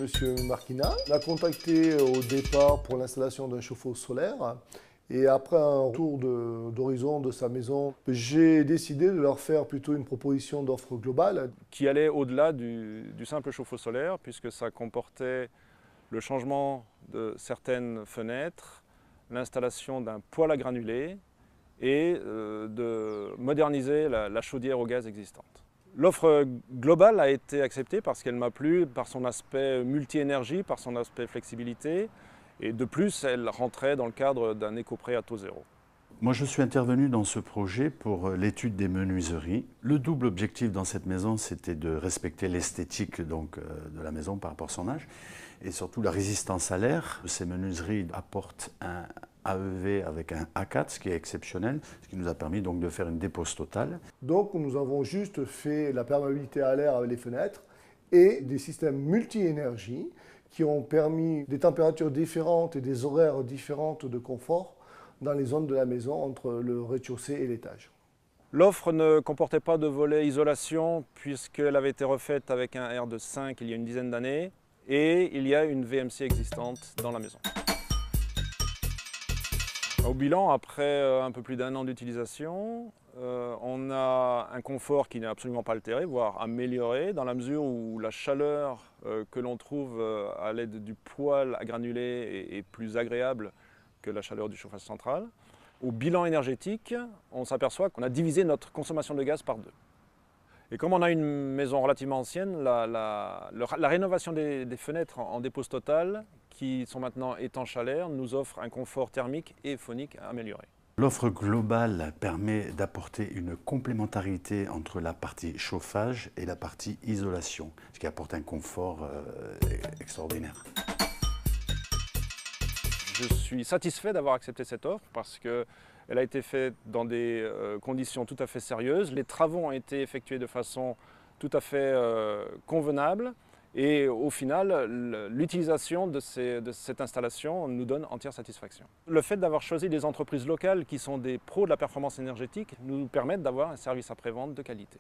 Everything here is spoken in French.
M. Marquina. On a contacté au départ pour l'installation d'un chauffe-eau solaire. Et après un tour d'horizon de sa maison, j'ai décidé de leur faire plutôt une proposition d'offre globale. Qui allait au-delà du simple chauffe-eau solaire, puisque ça comportait le changement de certaines fenêtres, l'installation d'un poêle à granulés et de moderniser la chaudière au gaz existante. L'offre globale a été acceptée parce qu'elle m'a plu par son aspect multi-énergie, par son aspect flexibilité, et de plus, elle rentrait dans le cadre d'un éco-prêt à taux zéro. Moi, je suis intervenu dans ce projet pour l'étude des menuiseries. Le double objectif dans cette maison, c'était de respecter l'esthétique de la maison par rapport à son âge et surtout la résistance à l'air. Ces menuiseries apportent un AEV avec un A4, ce qui est exceptionnel, ce qui nous a permis donc de faire une dépose totale. Donc, nous avons juste fait la perméabilité à l'air avec les fenêtres et des systèmes multi-énergie qui ont permis des températures différentes et des horaires différentes de confort dans les zones de la maison entre le rez-de-chaussée et l'étage. L'offre ne comportait pas de volet isolation puisqu'elle avait été refaite avec un R de 5 il y a une dizaine d'années et il y a une VMC existante dans la maison. Au bilan, après un peu plus d'un an d'utilisation, on a un confort qui n'est absolument pas altéré, voire amélioré, dans la mesure où la chaleur que l'on trouve à l'aide du poêle à granulés est plus agréable que la chaleur du chauffage central. Au bilan énergétique, on s'aperçoit qu'on a divisé notre consommation de gaz par deux. Et comme on a une maison relativement ancienne, la rénovation des fenêtres en dépose totale, qui sont maintenant étanches à l'air, nous offre un confort thermique et phonique amélioré. L'offre globale permet d'apporter une complémentarité entre la partie chauffage et la partie isolation, ce qui apporte un confort extraordinaire. Je suis satisfait d'avoir accepté cette offre parce qu'elle a été faite dans des conditions tout à fait sérieuses. Les travaux ont été effectués de façon tout à fait convenable et au final, l'utilisation de cette installation nous donne entière satisfaction. Le fait d'avoir choisi des entreprises locales qui sont des pros de la performance énergétique nous permettent d'avoir un service après-vente de qualité.